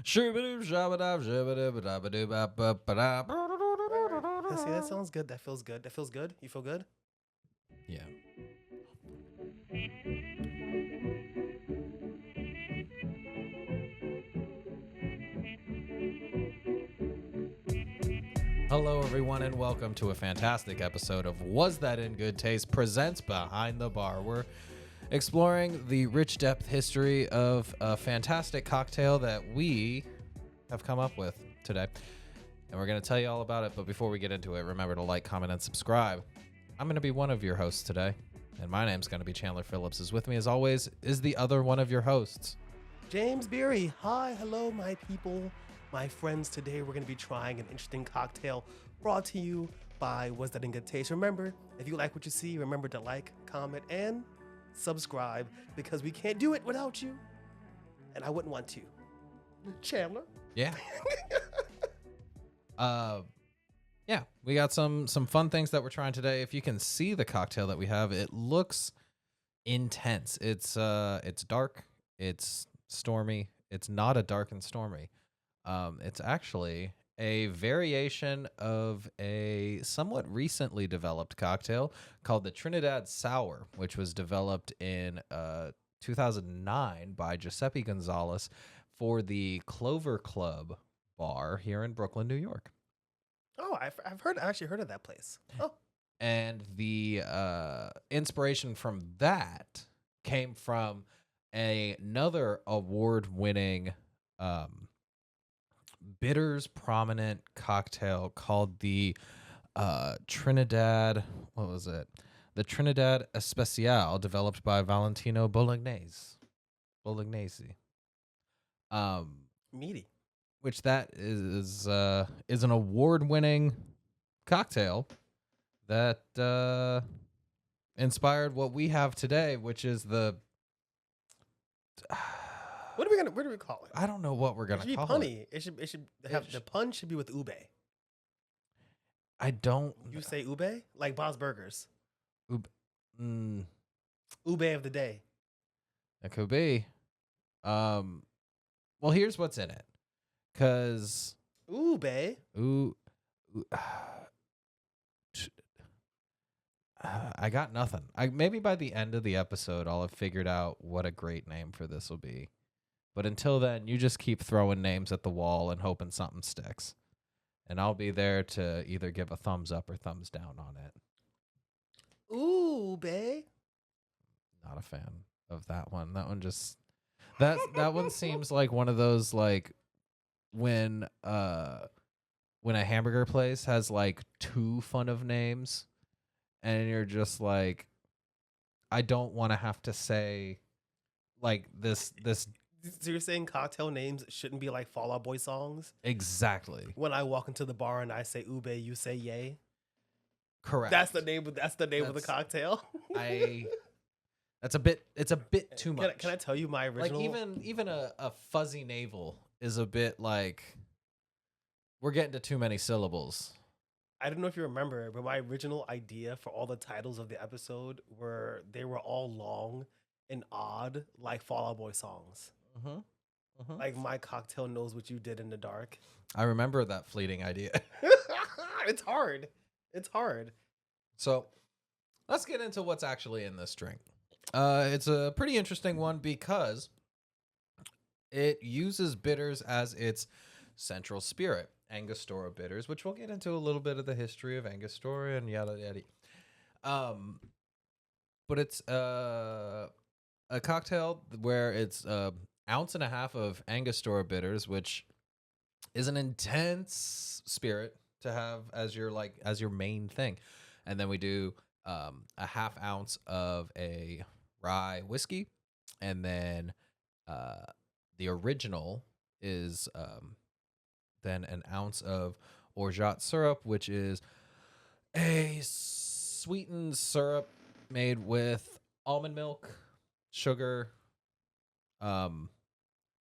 See, that sounds good. That feels good. That feels good. You feel good? Yeah. Hello, everyone, and welcome to a fantastic episode of Was That in Good Taste presents Behind the Bar. We're exploring the rich depth history of a fantastic cocktail that we have come up with today. And we're going to tell you all about it. But before we get into it, remember to like, comment, and subscribe. I'm going to be one of your hosts today. And my name's going to be Chandler Phillips. Is with me, as always, is the other one of your hosts. James Beery. Hi, hello, my people, my friends. Today we're going to be trying an interesting cocktail brought to you by Was That in Good Taste. Remember, if you like what you see, remember to like, comment, and subscribe because we can't do it without you. And I wouldn't want to. Chandler? Yeah. Yeah, we got some fun things that we're trying today. If you can see the cocktail that we have, it looks intense. It's dark, it's stormy. It's not a dark and stormy. It's actually a variation of a somewhat recently developed cocktail called the Trinidad Sour, which was developed in 2009 by Giuseppe Gonzalez for the Clover Club bar here in Brooklyn, New York. Oh, I've actually heard of that place. Oh, And the inspiration from that came from another award-winning bitters prominent cocktail called the Trinidad. What was it? The Trinidad Especial, developed by Valentino Bolognese. meaty. Which that is an award-winning cocktail that inspired what we have today, which is the. What do we call it? I don't know what we're It gonna should be call punny. It should have the pun should be with ube. I don't. You say ube like Bob's Burgers. Mm, Ube of the day. it could be. Well, here's what's in it, cause Ube. ooh, I got nothing. Maybe by the end of the episode, I'll have figured out what a great name for this will be. But until then, you just keep throwing names at the wall and hoping something sticks. And I'll be there to either give a thumbs up or thumbs down on it. Ube. Not a fan of that one. That one just that one seems like one of those like when a hamburger place has like too fun of names and you're just like, I don't want to have to say like this So you're saying cocktail names shouldn't be like Fall Out Boy songs? exactly. When I walk into the bar and I say ube, you say yay. Correct. That's the name of the cocktail. It's a bit too much. Can I tell you my like original? even a fuzzy navel is a bit like we're getting to too many syllables. I don't know if you remember, but my original idea for all the titles of the episode were all long and odd, like Fall Out Boy songs. Like My Cocktail Knows What You Did in the Dark. I remember that fleeting idea. It's hard. So let's get into what's actually in this drink. It's a pretty interesting one because it uses bitters as its central spirit. Angostura Bitters, which we'll get into a little bit of the history of Angostura and yada yada. But it's a cocktail where it's ounce and a half of Angostura Bitters, which is an intense spirit to have as your main thing. And then we do a half ounce of a rye whiskey, and then the original is then an ounce of orgeat syrup, which is a sweetened syrup made with almond milk, sugar, a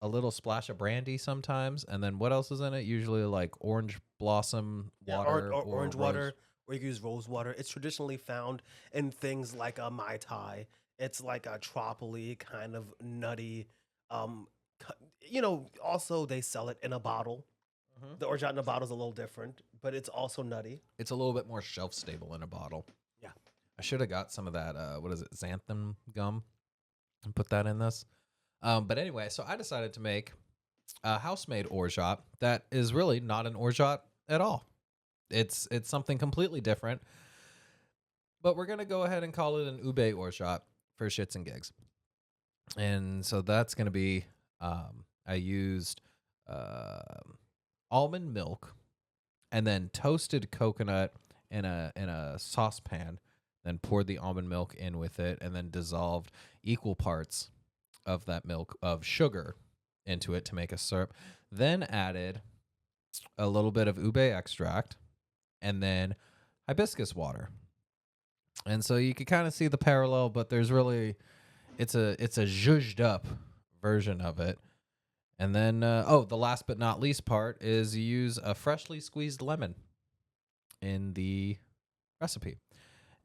little splash of brandy sometimes, and then what else is in it? Usually like orange blossom water, or orange rose. water, or you can use rose water. It's traditionally found in things like a Mai Tai. It's like a tropically kind of nutty, also they sell it in a bottle. Mhm. The orgeat in a bottle is a little different, but it's also nutty. It's a little bit more shelf stable in a bottle. Yeah. I should have got some of that. What is it? Xanthan gum, and put that in this. But anyway, so I decided to make a house-made orgeat that is really not an orgeat at all. It's something completely different. But we're gonna go ahead and call it an ube orgeat for shits and gigs. And so that's gonna be. I used almond milk and then toasted coconut in a saucepan. Then poured the almond milk in with it, and then dissolved equal parts of that milk of sugar into it to make a syrup. Then added a little bit of ube extract, and then hibiscus water. And so you can kind of see the parallel, but there's really it's a zhuzhed up version of it. And then the last but not least part is you use a freshly squeezed lemon in the recipe.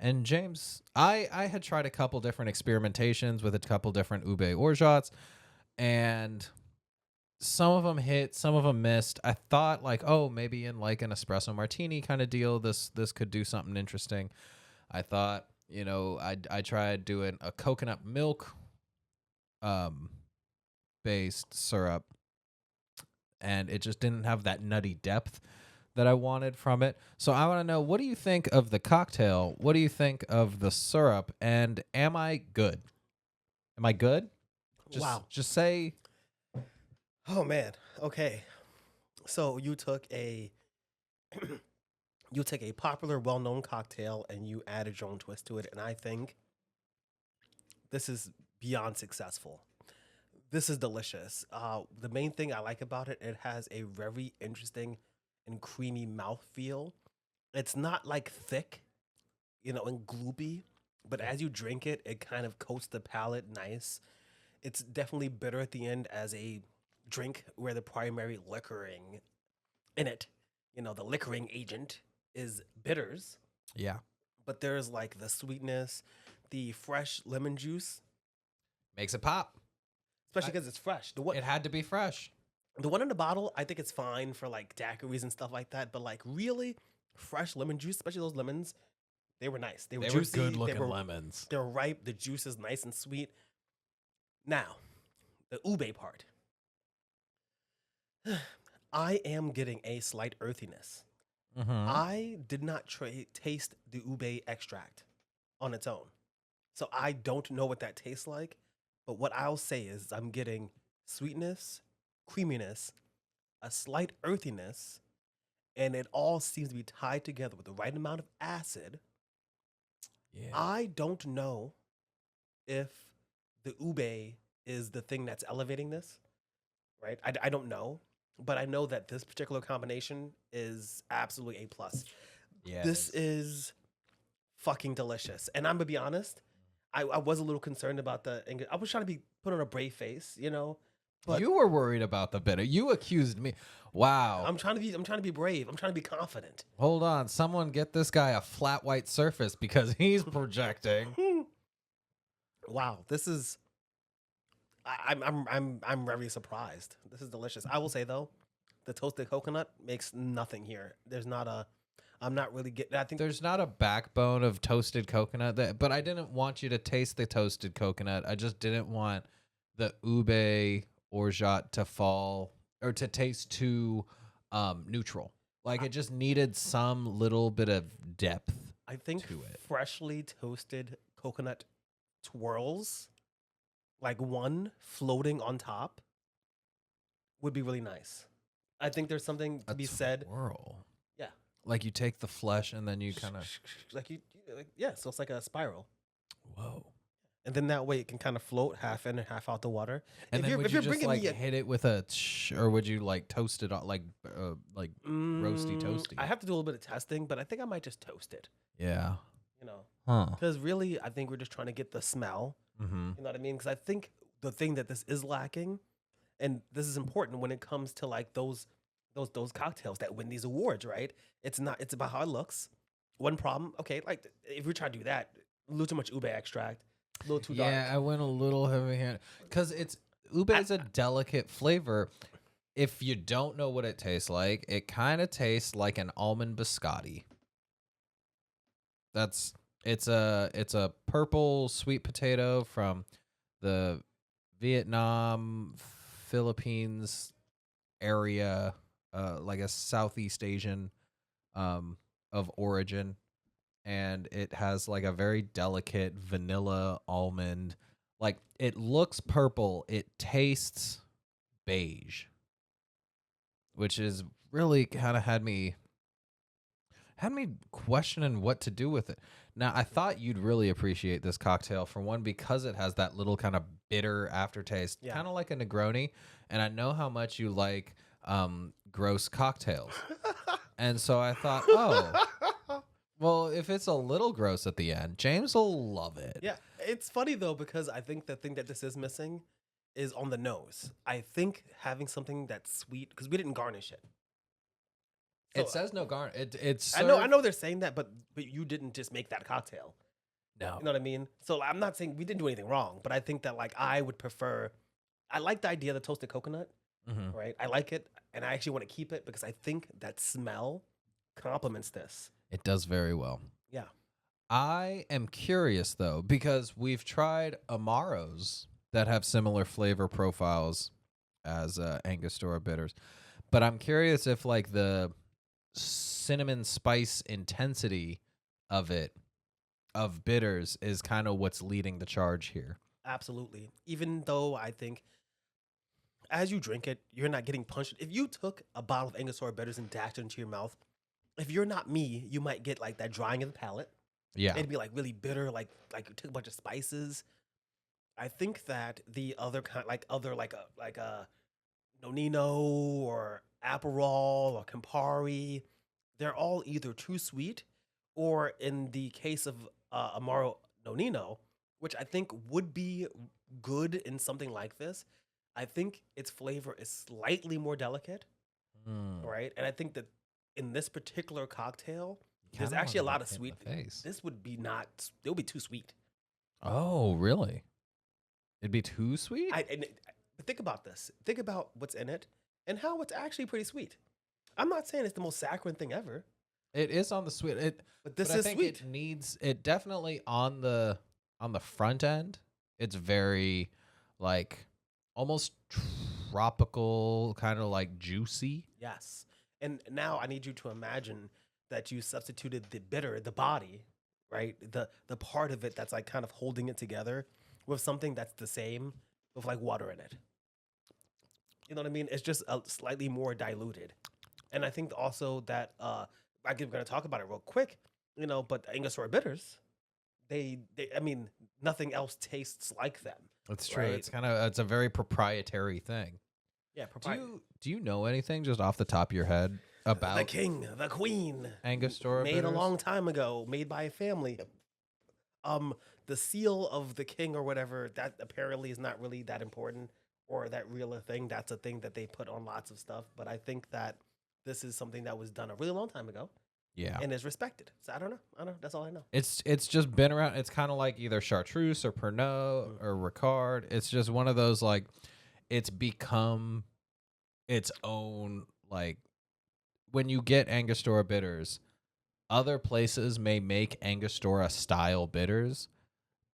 And James, I had tried a couple different experimentations with a couple different ube orgeats, and some of them hit, some of them missed. I thought like, oh, maybe in like an espresso martini kind of deal, this could do something interesting. I thought, I tried doing a coconut milk based syrup, and it just didn't have that nutty depth that I wanted from it. So I want to know, what do you think of the cocktail? What do you think of the syrup? And am I good? Am I good? Wow. Just say. Oh man. Okay. So you took a popular, well-known cocktail and you added your own twist to it, and I think this is beyond successful. This is delicious. The main thing I like about it, it has a very interesting and creamy mouthfeel. It's not like thick, and gloopy, but as you drink it, it kind of coats the palate nice. It's definitely bitter at the end as a drink where the primary liquoring in it, the liquoring agent is bitters, Yeah. but there's like the sweetness, the fresh lemon juice, Makes it pop. especially because it's fresh. It had to be fresh. The one in the bottle, I think it's fine for like daiquiris and stuff like that. But like really fresh lemon juice, especially those lemons, they were nice. They were juicy. Good looking lemons. They're ripe. The juice is nice and sweet. Now, the ube part. I am getting a slight earthiness. Mm-hmm. I did not taste the ube extract on its own. So I don't know what that tastes like. But what I'll say is I'm getting sweetness, creaminess, a slight earthiness, and it all seems to be tied together with the right amount of acid. Yeah. I don't know if the ube is the thing that's elevating this, right? I don't know, but I know that this particular combination is absolutely A+. Yeah. This is fucking delicious. And I'm going to be honest, I was a little concerned about I was trying to put on a brave face, But you were worried about the bitter. You accused me. Wow. I'm trying to be brave. I'm trying to be confident. Hold on. Someone get this guy a flat white surface because he's projecting. Wow, this is I'm very surprised. This is delicious. I will say though, the toasted coconut makes nothing here. I'm not really getting. I think There's not a backbone of toasted coconut, but I didn't want you to taste the toasted coconut. I just didn't want the ube orgeat to fall or to taste too neutral. Like it just needed some little bit of depth. I think to it. freshly toasted coconut twirls, like one floating on top, would be really nice. I think there's something to be said. Twirl. Yeah. Like you take the flesh and then you kind of. Yeah. So it's like a spiral. Whoa. And then that way it can kind of float half in and half out the water. And then would you just like hit it with or would you like toast it like roasty toasty? I have to do a little bit of testing, but I think I might just toast it. Yeah. Huh? Because really, I think we're just trying to get the smell. Mm-hmm. You know what I mean? Because I think the thing that this is lacking, and this is important when it comes to like those cocktails that win these awards, right? It's about how it looks. One problem, okay, like if we try to do that, a little too much ube extract. A little too dark. Yeah, I went a little heavy handed because ube is a delicate flavor. If you don't know what it tastes like, it kind of tastes like an almond biscotti. It's a purple sweet potato from the Vietnam, Philippines area, like a Southeast Asian of origin, and it has like a very delicate vanilla almond. Like it looks purple, it tastes beige, which is really kind of had me questioning what to do with it. Now, I thought you'd really appreciate this cocktail for one because it has that little kind of bitter aftertaste, Yeah. kind of like a Negroni, and I know how much you like gross cocktails. And so I thought, oh, well, if it's a little gross at the end, James will love it. Yeah, it's funny though because I think the thing that this is missing is on the nose. I think having something that's sweet because we didn't garnish it. So, It says no garnish. It's I know they're saying that, but you didn't just make that cocktail. no. You know what I mean? So I'm not saying we didn't do anything wrong, but I think that like I would prefer. I like the idea of the toasted coconut, Mhm. right? I like it, and I actually want to keep it because I think that smell complements this. It does very well. Yeah. I am curious though because we've tried Amaros that have similar flavor profiles as Angostura bitters, but I'm curious if like the cinnamon spice intensity of bitters is kind of what's leading the charge here. Absolutely. Even though I think as you drink it, you're not getting punched. If you took a bottle of Angostura bitters and dashed it into your mouth, if you're not me, you might get like that drying of the palate. Yeah. It'd be like really bitter, like you took a bunch of spices. I think that the other kind, like a Nonino or Aperol or Campari, they're all either too sweet, or in the case of Amaro Nonino, which I think would be good in something like this. I think its flavor is slightly more delicate, Mm. right? And I think that in this particular cocktail, there's Kinda actually a wanna lot get of hit in sweet. the face. This would be not. It would be too sweet. Oh, really? It'd be too sweet? But think about this. Think about what's in it and how it's actually pretty sweet. I'm not saying it's the most saccharine thing ever, It is on the sweet. but this But I is think sweet. it needs it definitely on the front end. It's very like almost tropical, kind of like juicy. Yes. And now I need you to imagine that you substituted the bitter, the body, right? The part of it that's like kind of holding it together with something that's the same with like water in it. You know what I mean? It's just a slightly more diluted. And I think also that I'm going to talk about it real quick, but the Angostura bitters, I mean, nothing else tastes like them. That's true. Right. It's a very proprietary thing. Yeah, Do you know anything just off the top of your head about the king, the queen, Angostura made bitters? a long time ago, made by a family. The seal of the king or whatever, that apparently is not really that important or that real a thing. That's a thing that they put on lots of stuff. But I think that this is something that was done a really long time ago Yeah. and is respected. So I don't know. That's all I know. It's just been around. It's kind of like either chartreuse or Pernod or Ricard. It's just one of those like it's become its own like when you get Angostura bitters, other places may make Angostura style bitters,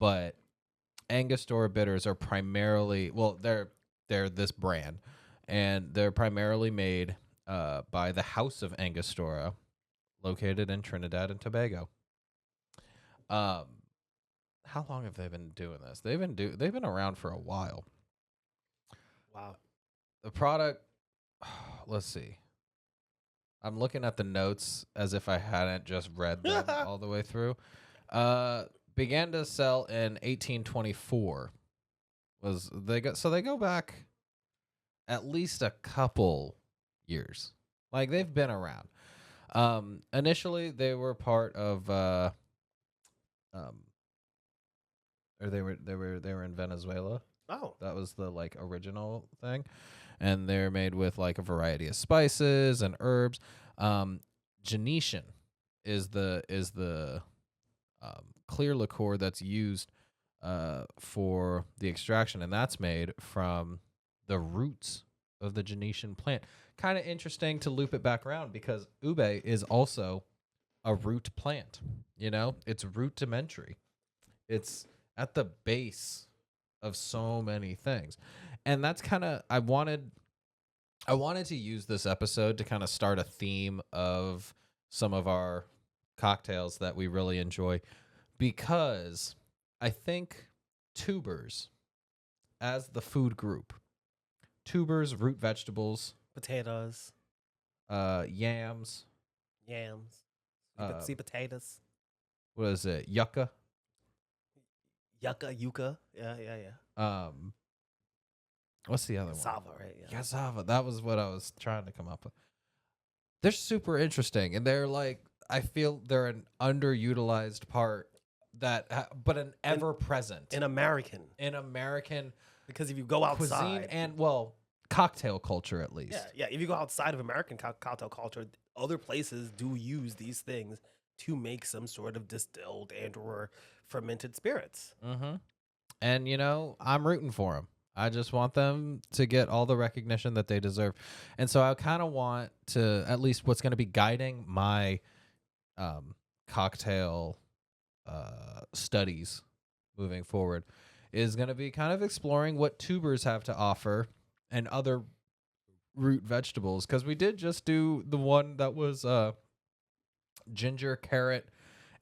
but Angostura bitters are primarily they're this brand and they're primarily made by the House of Angostura located in Trinidad and Tobago. How long have they been doing this? They've been around for a while. Wow. The product, let's see. I'm looking at the notes as if I hadn't just read them all the way through. Began to sell in 1824. They go back at least a couple years. Like they've been around. Initially they were part of or they were in Venezuela. Oh. That was the like original thing, and they're made with like a variety of spices and herbs. Genetian is the clear liqueur that's used for the extraction, and that's made from the roots of the Genetian plant. Kind of interesting to loop it back around because ube is also a root plant. You know, it's rudimentary. It's at the base of so many things. And that's kind of I wanted to use this episode to kind of start a theme of some of our cocktails that we really enjoy because I think tubers as the food group, tubers, root vegetables, Potatoes, yams, yams, uh, sweet potatoes, what is it? Yucca. yucca. Yeah, yeah, yeah. What's the other one? Cassava, right? Yeah. Cassava. That was what I was trying to come up with. They're super interesting, and they're like I feel they're an underutilized part but an ever present In American, because if you go outside, cuisine and cocktail culture at least. yeah. If you go outside of American cocktail culture, other places do use these things to make some sort of distilled and or fermented spirits. Mm-hmm. And I'm rooting for them. I just want them to get all the recognition that they deserve. And so I kind of want to, at least what's going to be guiding my cocktail studies moving forward is going to be kind of exploring what tubers have to offer and other root vegetables. Because we did just do the one that was ginger, carrot,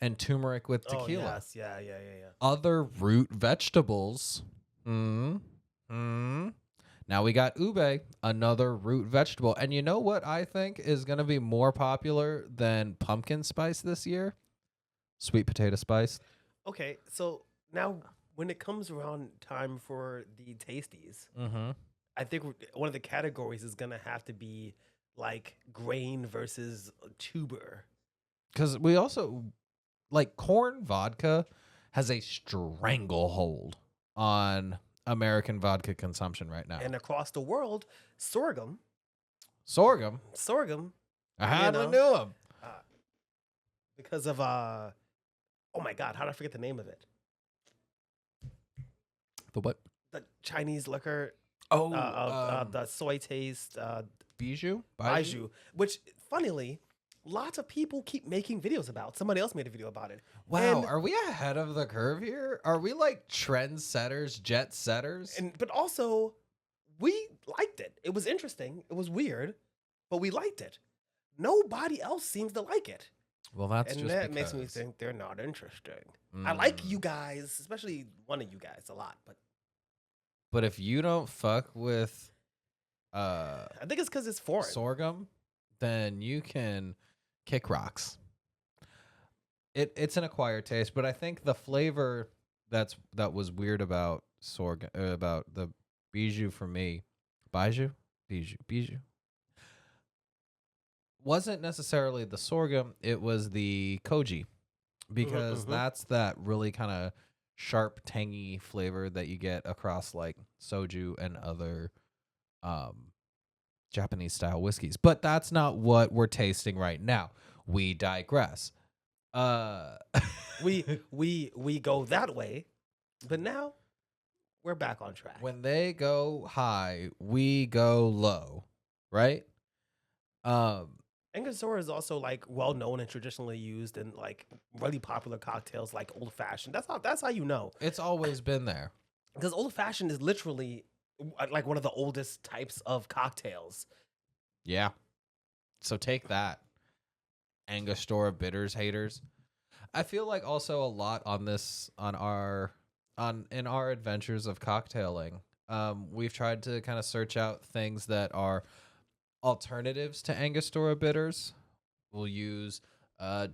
and turmeric with tequila. Oh, yes. Yeah. Other root vegetables. Now we got ube, another root vegetable. And you know what I think is going to be more popular than pumpkin spice this year? Sweet potato spice. Okay, so now when it comes around time for the tasties, I think one of the categories is going to have to be like grain versus tuber. Because we also, like, corn vodka has a stranglehold on American vodka consumption right now. And across the world, sorghum. I hardly knew him. Because of, oh my God, how did I forget the name of it? The what? The Chinese liquor. Oh, the soy taste. Bijou? Which, funnily, lots of people keep making videos about. Somebody else made a video about it. Wow, And, are we ahead of the curve here? Are we like trendsetters, jet setters? but also, we liked it. It was interesting. It was weird, but we liked it. Nobody else seems to like it. Well, that's And just that because. makes me think they're not interesting. I like you guys, especially one of you guys, a lot. But if you don't fuck with I think it's because it's foreign. sorghum, then you can kick rocks. It's an acquired taste, but I think the flavor that was weird about sorghum, about the bijou for me, bijou, wasn't necessarily the sorghum. It was the koji, because that's that really kind of sharp, tangy flavor that you get across like soju and other Japanese style whiskeys. But that's not what we're tasting right now. We digress. We go that way, but now we're back on track. When they go high, we go low, right? Angostura is also like well known and traditionally used in like really popular cocktails like old fashioned. That's how you know. It's always been there. Because old fashioned is literally like one of the oldest types of cocktails. Yeah. So take that, Angostura Bitters haters. I feel like also a lot on this in our adventures of cocktailing. We've tried to kind of search out things that are alternatives to Angostura Bitters. We'll use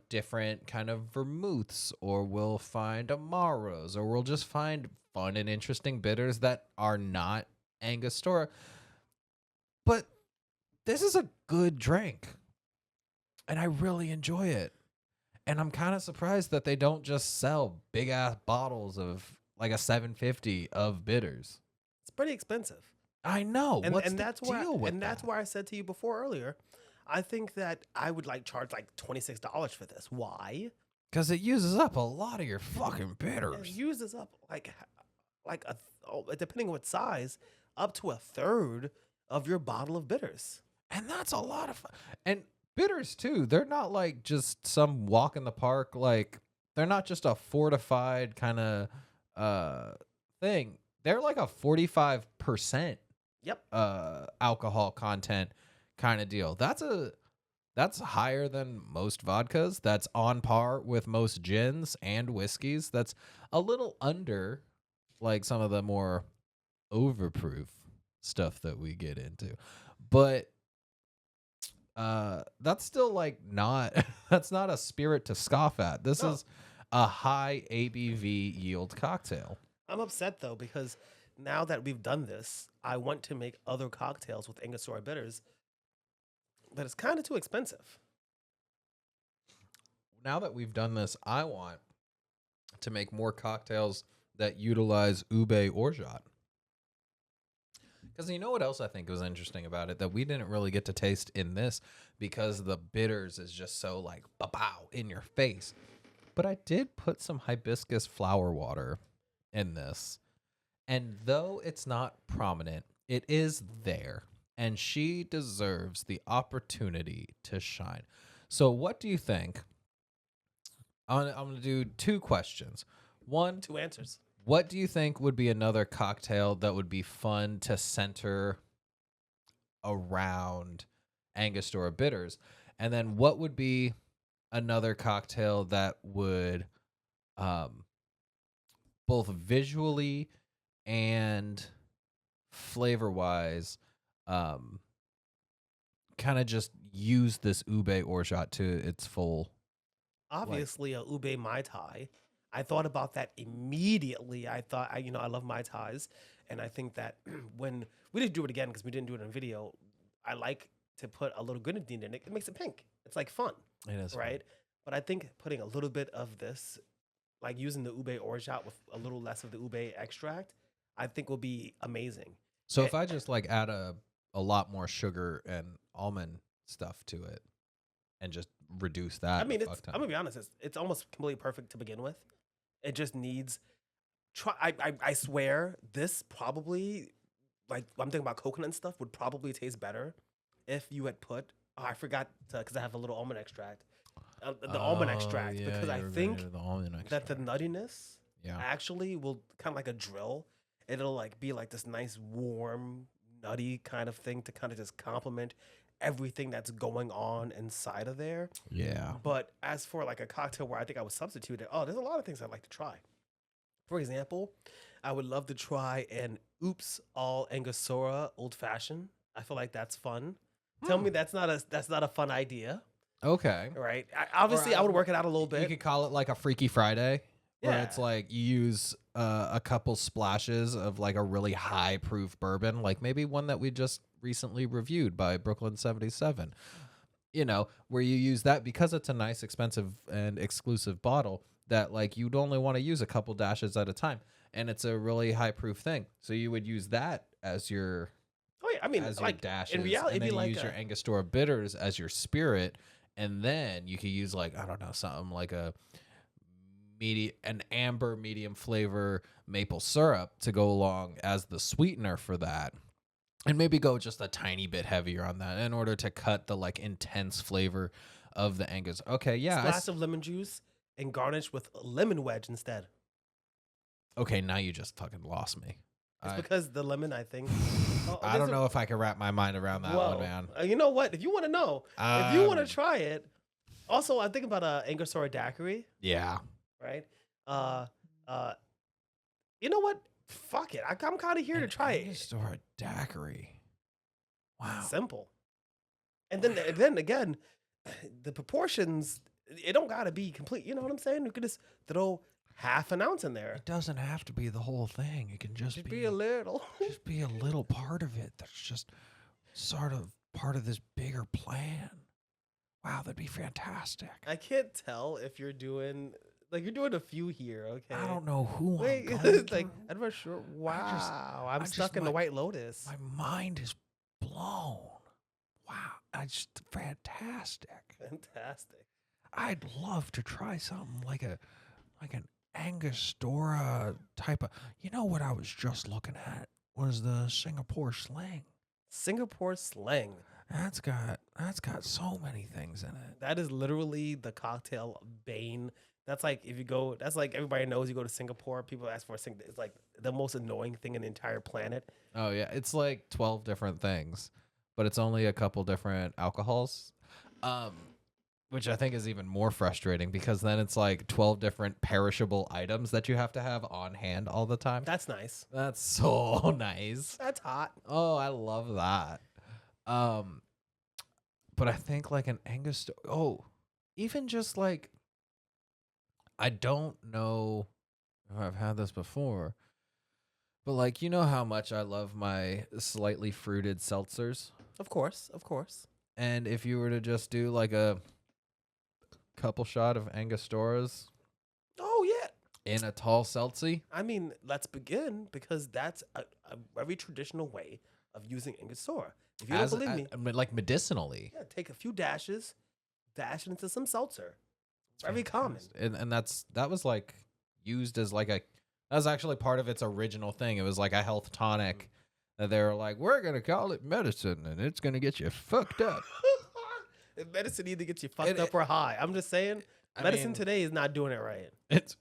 different kind of vermouths, or we'll find Amaros, or we'll just find fun and interesting bitters that are not Angostura. But this is a good drink, and I really enjoy it. And I'm kind of surprised that they don't just sell big ass bottles of like a $7.50 of bitters. It's pretty expensive. I know. What's the that's deal with that? That's why I said to you before earlier, I think that I would like charge like $26 for this. Why? Because it uses up a lot of your fucking It bitters. uses up depending on what size, up to a third of your bottle of bitters. And that's a lot of fun. And bitters too, they're not like just some walk in the park. Like they're not just a fortified kind of thing. They're like a 45% Yep. alcohol content kind of deal. That's higher than most vodkas. That's on par with most gins and whiskeys. That's a little under like some of the more overproof stuff that we get into. But that's still like not that's not a spirit to scoff at. This No. is a high ABV yield cocktail. I'm upset though because now that we've done this, I want to make other cocktails with Angostura bitters, but it's kind of too expensive. Now that we've done this, I want to make more cocktails that utilize ube orgeat. Because you know what else I think was interesting about it that we didn't really get to taste in this because the bitters is just so like ba-pow in your face. But I did put some hibiscus flower water in this. And though it's not prominent, it is there. And she deserves the opportunity to shine. So what do you think? I'm going to do 2 questions. One, 2 answers. what do you think would be another cocktail that would be fun to center around Angostura bitters? And then what would be another cocktail that would both visually and flavor-wise kind of just use this ube orgeat to its full? Obviously, a ube mai tai. I thought about that immediately. I thought, I love mai tais, and I think that when we didn't do it again because we didn't do it in video, I like to put a little grenadine in it. It makes it pink. It's like fun, It is right? But I think putting a little bit of this, like using the ube orgeat with a little less of the ube extract, I think will be amazing. So if I just like add a lot more sugar and almond stuff to it and just reduce that. I mean, a fuck I'm ton. gonna be honest. It's almost completely perfect to begin with. It just needs. I swear this probably, like I'm thinking about coconut and stuff, would probably taste better if you had put. Oh, I forgot because I have a little almond extract. The almond extract, yeah, because I you were think gonna do the almond that the extract. nuttiness Yeah. actually will kind of like a drill. It'll like be like this nice warm nutty kind of thing to kind of just complement everything that's going on inside of there. Yeah. But as for like a cocktail where I think I would substitute it, there's a lot of things I'd like to try. For example, I would love to try an Oops All Angostura Old Fashioned. I feel like that's fun. Tell me that's not a fun idea, Okay. right? Obviously, I would work it out a little You bit. could call it like a Freaky Friday, where Yeah. it's like you use a couple splashes of like a really high proof bourbon, like maybe one that we just recently reviewed by Brooklyn 77. You know, where you use that because it's a nice, expensive, and exclusive bottle that like you'd only want to use a couple dashes at a time, and it's a really high proof thing. So you would use that as your Oh yeah, I mean, as your like dashes, in reality, and it'd then be you like use your Angostura bitters as your spirit, and then you could use like I don't know something like an amber medium flavor maple syrup to go along as the sweetener for that. And maybe go just a tiny bit heavier on that in order to cut the like intense flavor of the Angus. Okay, yeah. splash of lemon juice and garnish with a lemon wedge instead. Okay, now you just fucking lost me. It's because the lemon, I think. I don't know if I can wrap my mind around that one, man. You know what? If you want to know, if you want to Um, try it, also I'm thinking about Angostura daiquiri, Yeah. right? You know what? Fuck it. I'm kind of here to try it. Angostura daiquiri. Wow. Simple. And then again, the proportions, it don't gotta be complete. You know what I'm saying? You could just throw half an ounce in there. It doesn't have to be the whole thing. It can just Be a little. just be a little part of it that's just sort of part of this bigger plan. Wow, that'd be fantastic. I can't tell if you're doing a few here. Okay. I don't know who Wait, I'm going like to. I'm not sure. Wow, I'm I just stuck in the might- White Lotus. My mind is blown. Wow, that's just fantastic. Fantastic. I'd love to try something like an Angostura type of. You know what I was just looking at was the Singapore slang. Singapore slang. That's got so many things in it. That is literally the cocktail bane. That's like if you go. That's like everybody knows you go to Singapore. People ask for a sing. It's like the most annoying thing in the entire planet. Oh yeah, it's like 12 different things, but it's only a couple different alcohols. Which I think is even more frustrating because then it's like 12 different perishable items that you have to have on hand all the time. That's nice. That's so nice. That's hot. Oh, I love that. But I think like an Angostura. Oh, even just like I don't know if I've had this before, but like you know how much I love my slightly fruited seltzers, Of course, of course. and if you were to just do like a couple shot of Angosturas Oh yeah. in a tall seltzy. I mean, let's begin because that's a very traditional way of using Angostura. If you don't believe me, I mean, like medicinally. yeah, take a few dashes, dash it into some seltzer. Very common. And that was like used as like that was actually part of its original thing. It was like a health tonic that they were like, we're gonna call it medicine and it's gonna get you fucked up. Medicine either gets you fucked up or high. I'm just saying, medicine today is not doing it right. It's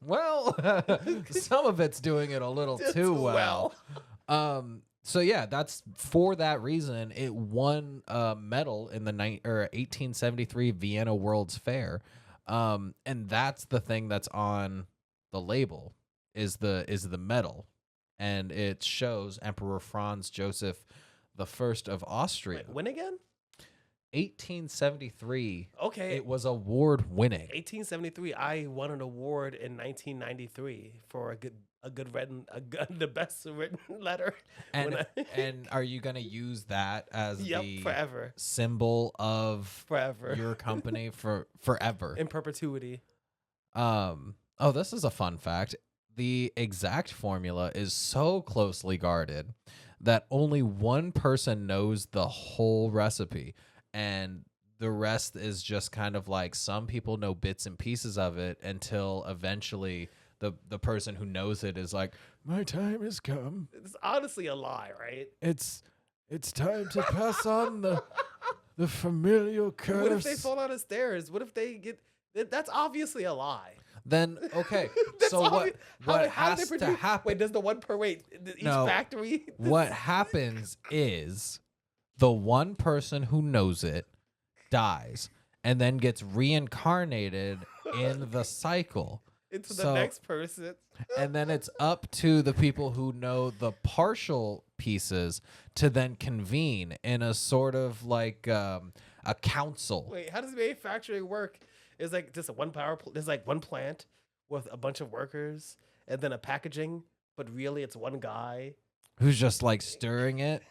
some of it's doing it a little too well. So yeah, that's for that reason it won a medal in the 1873 Vienna World's Fair. And that's the thing that's on the label is the medal, and it shows Emperor Franz Joseph the First of Austria. Wait, when again? 1873. Okay. It was award winning. 1873. I won an award in 1993 for the best written letter. And and are you gonna use that as the forever symbol of forever your company for forever in perpetuity? Oh, this is a fun fact. The exact formula is so closely guarded that only one person knows the whole recipe, and the rest is just kind of like some people know bits and pieces of it until eventually the person who knows it is like, my time has come. It's honestly a lie, right? It's time to pass on the familial curse. What if they fall down the stairs? What if they get? That's obviously a lie. Then okay, so what has to happen? Wait, does the one per each factory? What happens is the one person who knows it dies and then gets reincarnated in the cycle into the next person. And then it's up to the people who know the partial pieces to then convene in a sort of like a council. Wait, how does manufacturing work? It's like just there's like one plant with a bunch of workers and then a packaging, but really it's one guy who's just like stirring it.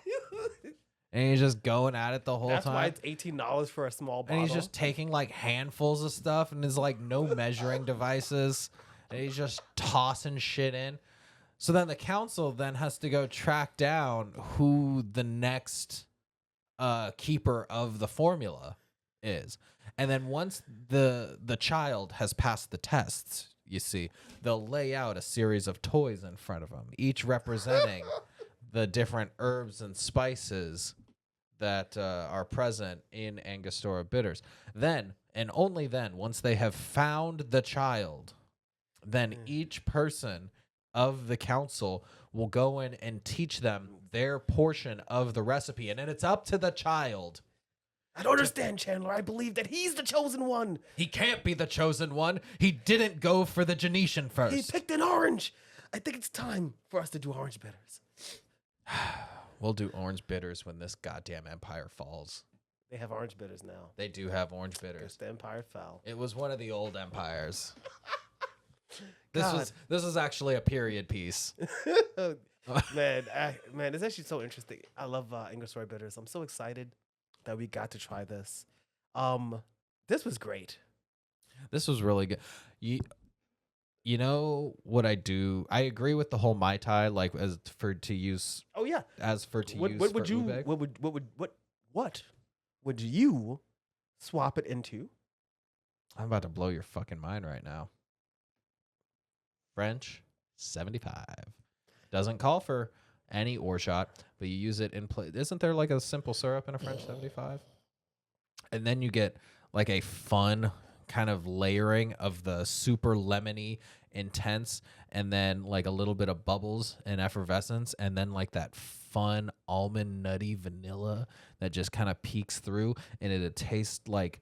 And he's just going at it the whole time. That's why it's $18 for a small bottle. And he's just taking like handfuls of stuff, and there's like no measuring devices. And he's just tossing shit in. So then the council then has to go track down who the next keeper of the formula is. And then once the child has passed the tests, you see, they'll lay out a series of toys in front of them, each representing the different herbs and spices that are present in Angostura Bitters. Then, and only then, once they have found the child, then each person of the council will go in and teach them their portion of the recipe. And then it's up to the child. I don't understand, Chandler. I believe that he's the chosen one. He can't be the chosen one. He didn't go for the Genetian first. He picked an orange. I think it's time for us to do orange bitters. We'll do orange bitters when this goddamn empire falls. They have orange bitters now. They do have orange bitters. The empire fell. It was one of the old empires. This was actually a period piece. man, it's actually so interesting. I love Angostura Bitters. I'm so excited that we got to try this. This was great. This was really good. You know what I do? I agree with the whole Mai Tai, like as for to use. Oh yeah. As for to what, use. What for would you? ube. What would you swap it into? I'm about to blow your fucking mind right now. French 75. Doesn't call for any orgeat, but you use it in place. Isn't there like a simple syrup in a French 75? And then you get like a fun kind of layering of the super lemony intense, and then like a little bit of bubbles and effervescence, and then like that fun almond nutty vanilla that just kind of peeks through, and it tastes like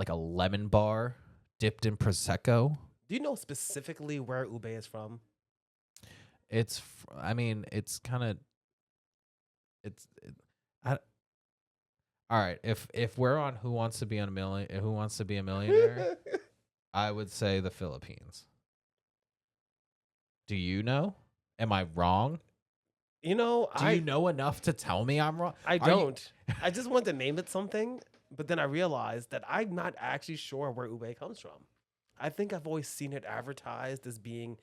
a lemon bar dipped in prosecco. Do you know specifically where ube is from? I mean, it's kind of I, all right. If we're on Who Wants to Be a Millionaire, I would say the Philippines. Do you know? Am I wrong? You know, Do you know enough to tell me I'm wrong? I don't. I just want to name it something, but then I realized that I'm not actually sure where ube comes from. I think I've always seen it advertised as being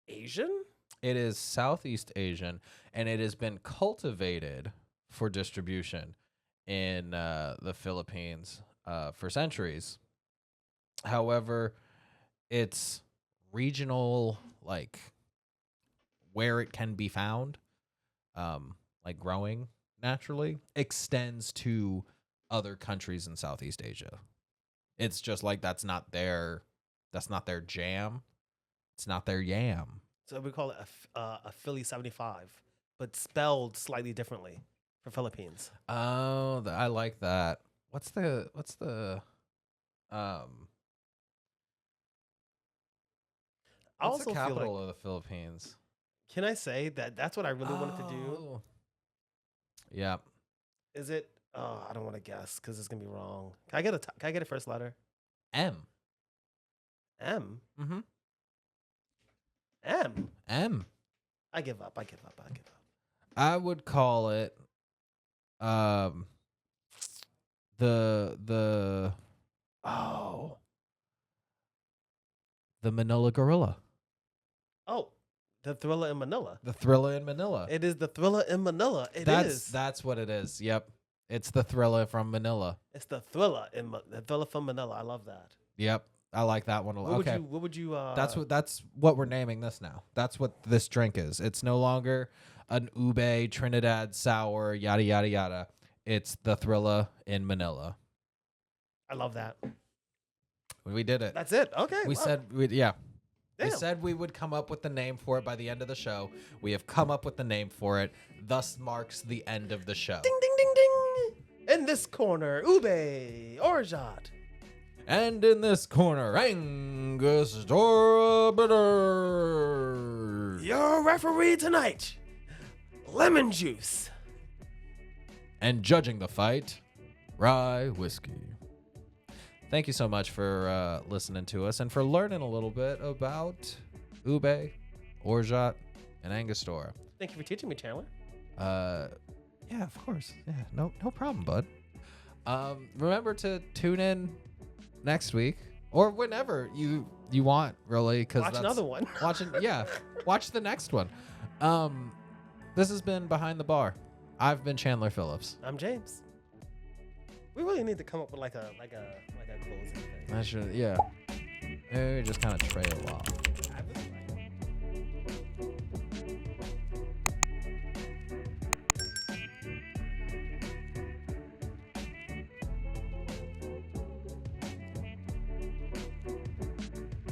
Asian. It is Southeast Asian, and it has been cultivated for distribution in the Philippines for centuries. However, its regional, like where it can be found, like growing naturally, extends to other countries in Southeast Asia. It's just like that's not their jam. It's not their yam. So we call it a Philly 75, but spelled slightly differently for Philippines. Oh, I like that. What's the what's the capital of the Philippines? Can I say that that's what I really wanted to do? Yeah. Is it? Oh, I don't want to guess because it's gonna be wrong. Can I get a first letter? M. M. Mm-hmm. M. M. I give up. I would call it the Manila Gorilla. Oh, the Thrilla in Manila. The Thrilla in Manila. It is the Thrilla in Manila. That's what it is. Yep. It's the Thrilla from Manila. It's the Thrilla from Manila. I love that. Yep. I like that one a lot. Okay. What would you That's what we're naming this now. That's what this drink is. It's no longer an ube Trinidad Sour yada yada yada. It's the Thrilla in Manila. I love that. We did it. That's it. Okay. We wow. said Damn. We said we would come up with the name for it by the end of the show. We have come up with the name for it. Thus marks the end of the show. Ding ding ding ding. In this corner, ube orgeat. And in this corner, Angostura Bitters. Your referee tonight, lemon juice. And judging the fight, rye whiskey. Thank you so much for listening to us and for learning a little bit about ube, orgeat, and Angostura. Thank you for teaching me, Chandler. Yeah, of course. Yeah, no problem, bud. Remember to tune in next week or whenever you want, really, because watch another one. Watch the next one. This has been Behind the Bar. I've been Chandler Phillips. I'm James. We really need to come up with like a closing thing. Yeah. Maybe just kind of trail off.